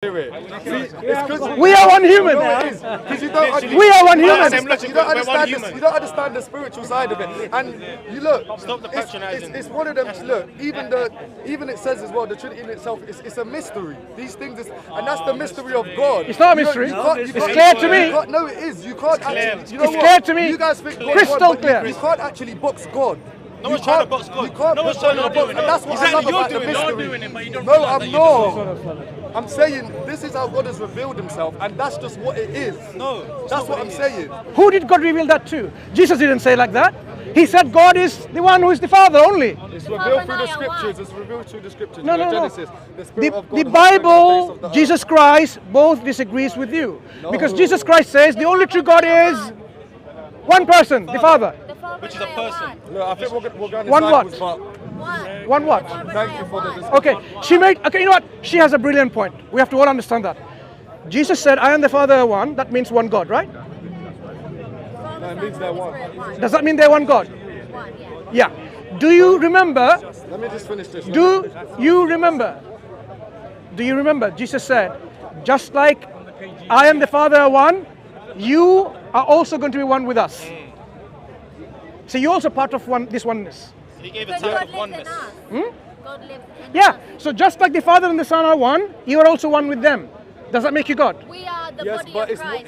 Spirit. We are one human. We are one human. You don't understand the spiritual side of it. And you look, it's one of them. Look, even it says as well, the Trinity in itself, it's a mystery. These things, and that's the mystery of God. It's not a mystery. It's clear to me. No, it is. You can't actually. It's clear to me. You guys think crystal clear. You can't actually box God. No one's trying to box God. You can't put God in a box, and that's what I love about the mystery. No, I'm not. I'm saying this is how God has revealed himself, and that's just what it is. No, that's what I'm saying. Who did God reveal that to? Jesus didn't say like that. He said God is the one who is the Father only. It's revealed through the scriptures. It's revealed through the scriptures. No. Genesis. The Bible, Jesus Christ, both disagrees with you. Because Jesus Christ says the only true God is one person, the Father. Which is a person. Look, I think we're going to One what? One what? Thank you for the discussion. Okay, you know what? She has a brilliant point. We have to all understand that. Jesus said, I am the Father one. That means one God, right? No, it means they're one. Does that mean they're one God? Yeah. Do you remember? Let me just finish this. Do you remember? Jesus said, just like I am the Father one, you are also going to be one with us. So you're also part of this oneness. He gave a type of oneness. God lives in Yeah. us. So just like the Father and the Son are one, you are also one with them. Does that make you God? We are the Yes, body but of Christ.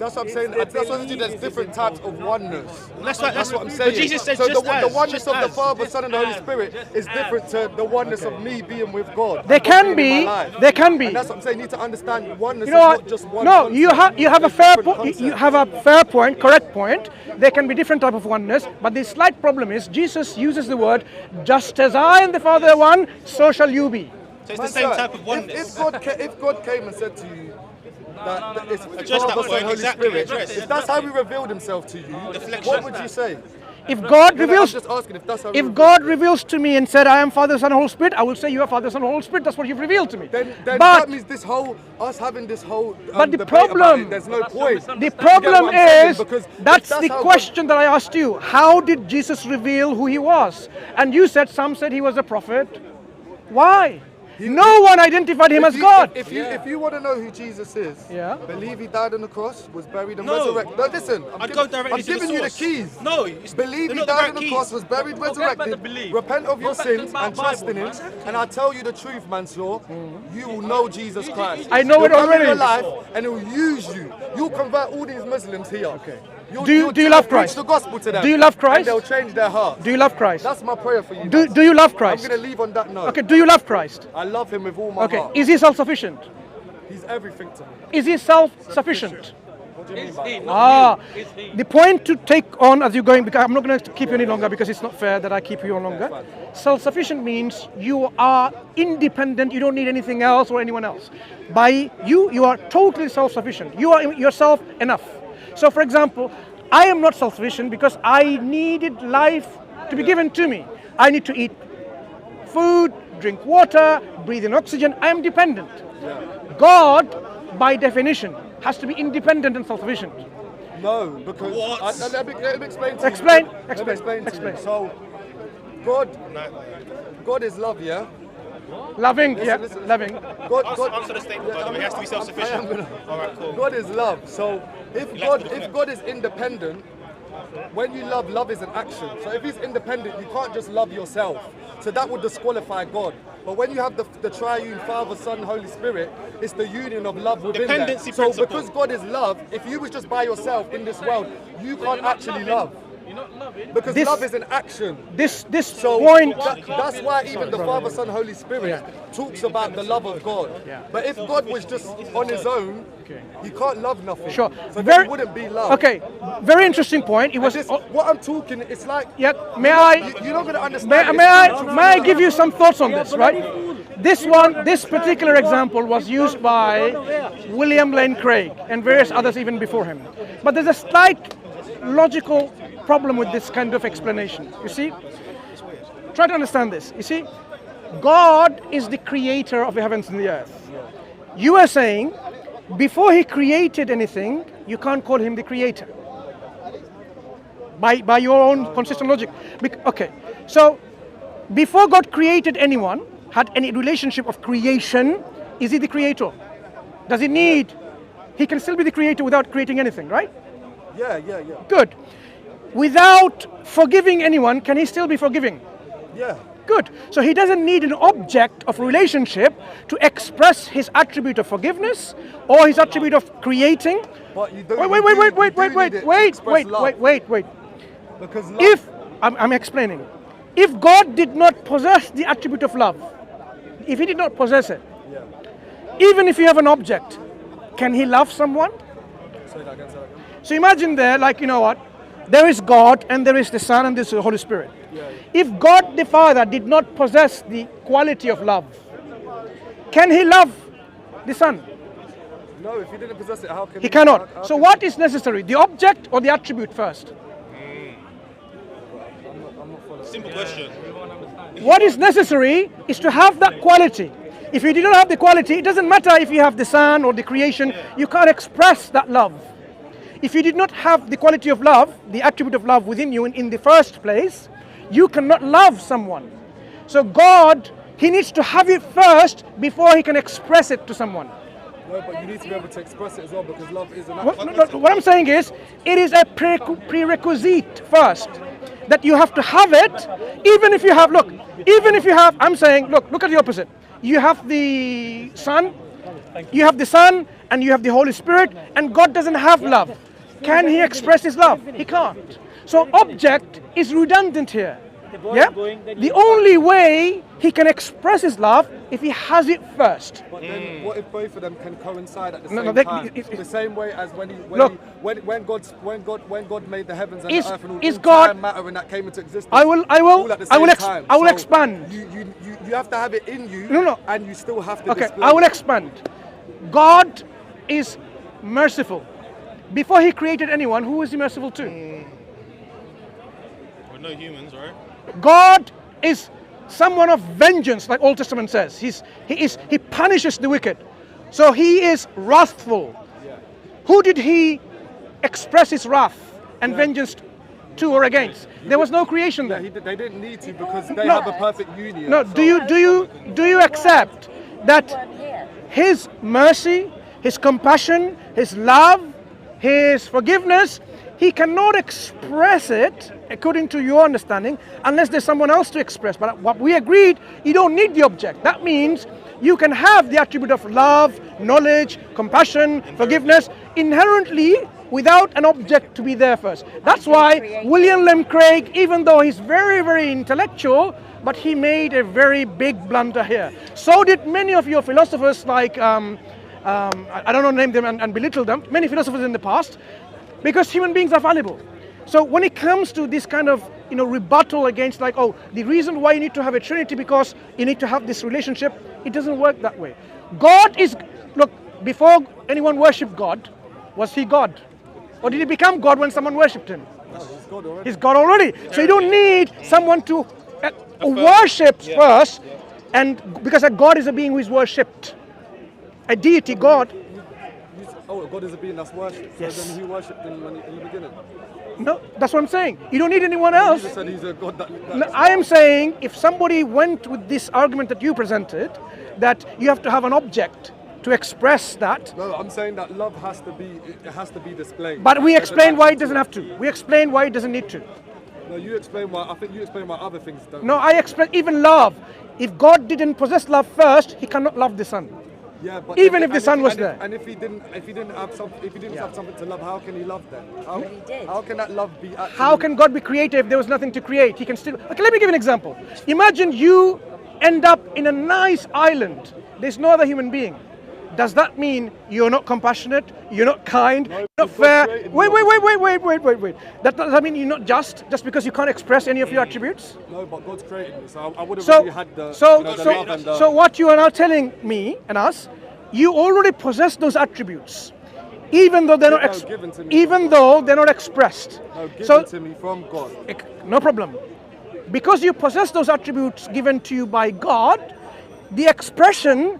that's what I'm saying. That's what I'm saying. There's different types of oneness. That's what I'm saying. But Jesus said so just the oneness just of the as. Father, Son, and the Holy Spirit is different to the oneness of me being with God. There can be. There can be. And that's what I'm saying. You need to understand oneness You know is what? not just one. No, concept. you have a It's fair different point. You concepts. have a fair point, correct point. There can be different type of oneness, but the slight problem is Jesus uses the word, just as I and the Father are one, so shall you be. So it's the same type of oneness. If God came and said to you that it's Address that Father, Son, point, Holy exactly, Spirit, address. if that's how He revealed Himself to you, Deflection. what would you say? If God No, I'm reveals, just asking if that's how. if God reveals to me and said, I am Father, Son, and Holy Spirit, I will say you are Father, Son, and Holy Spirit. That's what you've revealed to me. Then but that means us having this whole. But the debate problem- about it, there's no point. the You get problem what I'm saying? is, Because that's if the how question that I asked you. How did Jesus reveal who he was? And you said, some said he was a prophet. Why? No one identified him as God. If you want to know who Jesus is, Yeah. believe He died on the cross, was buried and No. resurrected. No, listen, I'd go directly I'm to the giving you the source. keys. No, Believe they're He not the died right on the keys. cross, was buried, resurrected. Repent of your sins and trust in Him. And I tell you the truth, Mansur, you will know Jesus Christ. I know it He'll come in already. your life and He'll use you. You'll convert all these Muslims here. Okay. Do you love Christ? Preach the gospel to them. Do you love And Christ? they'll change their heart. Do you love Christ? That's my prayer for you. Do you love I'm Christ? going to leave on that note. Okay, do you love Christ? I love Him with all my Okay, heart. is he self-sufficient? He's everything to me. Is he self-sufficient? What do you mean by that? The point to take on as you're going, because I'm not going to keep you any longer because it's not fair that I keep you on longer. Self-sufficient means you are independent, you don't need anything else or anyone else. By you are totally self-sufficient. You are yourself enough. So for example, I am not self-sufficient because I needed life to be given to me. I need to eat food, drink water, breathe in oxygen. I am dependent. God, by definition, has to be independent and self-sufficient. No, because What? let me explain to you. Explain, Let me explain, explain to explain. you. So, God is love, yeah. Loving, Listen. loving. Answer the statement, by the way. He has to be self-sufficient. All right, cool. God is love. So if God is independent, when you love is an action. So if He's independent, you can't just love yourself. So that would disqualify God. But when you have the triune Father, Son, Holy Spirit, it's the union of love within that. Dependency So principle. because God is love, if you was just by yourself in this world, you can't actually love. Because This- love is an action. This So point. that's why even the Father, Son, Holy Spirit talks about the love of God. But if God was just on His own, He can't love nothing. Sure. So then it wouldn't be love. Okay, very interesting point. It was. What I'm talking, it's like Yeah, may I? you're not going to understand. May I give you some thoughts on this, right? This particular example was used by William Lane Craig and various others even before him. But there's a slight logical problem with this kind of explanation. You see? Try to understand this. You see? God is the creator of the heavens and the earth. You are saying, before He created anything, you can't call Him the creator. By your own consistent logic. Okay, so before God created anyone, had any relationship of creation, is He the creator? Does he need? He can still be the creator without creating anything, right? Yeah. Good. Without forgiving anyone, can he still be forgiving? Yeah. Good. So he doesn't need an object of relationship to express his attribute of forgiveness or his attribute of creating. But you don't. Wait. Because love, If I'm explaining, if God did not possess the attribute of love, if he did not possess it, yeah. even if you have an object, can he love someone? Say that again. So imagine there, like, you know what? There is God and there is the Son and there is the Holy Spirit. Yeah. If God the Father did not possess the quality of love, can he love the Son? No, if he didn't possess it, how can He cannot. So what is necessary? The object or the attribute first? I'm not following. Simple question. What is necessary is to have that quality. If you do not have the quality, it doesn't matter if you have the Son or the creation, you can't express that love. If you did not have the quality of love, the attribute of love within you in the first place, you cannot love someone. So God, he needs to have it first before he can express it to someone. No, but you need to be able to express it as well because love is an What I'm saying is, it is a prerequisite first that you have to have it, even if you have, I'm saying, look at the opposite. You have the Son, and you have the Holy Spirit, and God doesn't have love. Can he express his love? He can't. So object is redundant here. Yeah? The only way he can express his love if he has it first. But then, what if both of them can coincide at the No, same no, time? it- The same way as when God made the heavens and Is- the earth and all, is all God- time matter and that came into existence. all at the I will same time. So expand. You have to have it in you. No. And you still have to. Okay, display I will it. expand. God is merciful. Before he created anyone, who was he merciful to? We're no humans, right? God is someone of vengeance, like Old Testament says. He punishes the wicked. So he is wrathful. Yeah. Who did he express his wrath and vengeance to or against? There was no creation Yeah, there. they didn't need to because they No. have a perfect union. No, so- do you accept that his mercy, his compassion, his love, his forgiveness, he cannot express it according to your understanding unless there's someone else to express. But what we agreed, you don't need the object. That means you can have the attribute of love, knowledge, compassion, forgiveness inherently without an object to be there first. That's why William Lane Craig, even though he's very, very intellectual, but he made a very big blunder here. So did many of your philosophers, like I don't want to name them and belittle them. Many philosophers in the past, because human beings are fallible. So when it comes to this kind of rebuttal against the reason why you need to have a Trinity because you need to have this relationship, it doesn't work that way. Before anyone worshipped God, was he God? Or did he become God when someone worshipped him? No, he's God already. He's God already. So you don't need someone to worship first, and because a God is a being who is worshipped. A deity, God. God is a being that's worshipped. So Yes. then who worshipped him in the beginning? No, that's what I'm saying. You don't need anyone You else. just said he's a God that. No, I am saying if somebody went with this argument that you presented, that you have to have an object to express that, No, I'm saying that love has to be displayed. but we There's an explain why it action doesn't have to. We explain why it doesn't need to. No, you explain why. I think you explain why other things don't. No, I explain even love. If God didn't possess love first, he cannot love the Son. Yeah, but Even if the Son was there. And if he didn't have something to love, how can he love then? How can that love be? Actually, How can God be creative if there was nothing to create? He can still. Okay, let me give you an example. Imagine you end up in a nice island. There's no other human being. Does that mean you're not compassionate? You're not kind? You're not God fair? created Wait. That does mean you're not just because you can't express any of your attributes? No, but God's created me, so I would have So, really had the love and the. so what you are now telling me and us, you already possess those attributes, even though they're No, not given to me even from though they're not expressed. No, given So to me from God. no problem. Because you possess those attributes given to you by God, the expression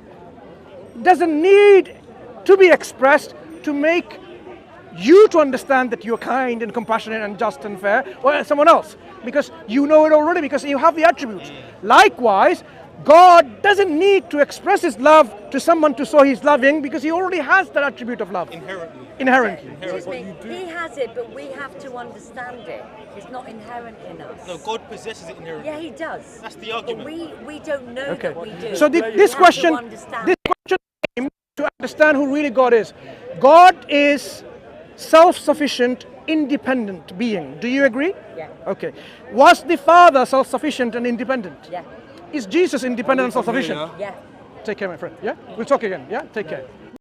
doesn't need to be expressed to make you to understand that you're kind and compassionate and just and fair, or someone else, because you know it already because you have the attributes. Likewise, God doesn't need to express his love to someone to show he's loving because he already has that attribute of love. Inherently. Excuse me, he has it, but we have to understand it. It's not inherent in us. No, God possesses it inherently. Yeah, he does. That's the argument. But we don't know Okay. that we do. So We this have question to understand. came to understand who really God is. God is self-sufficient, independent being. Do you agree? Yeah. Okay. Was the Father self-sufficient and independent? Yeah. Is Jesus independent and self-sufficient? Yeah. Take care, my friend. Yeah? We'll talk again. Yeah? Take care.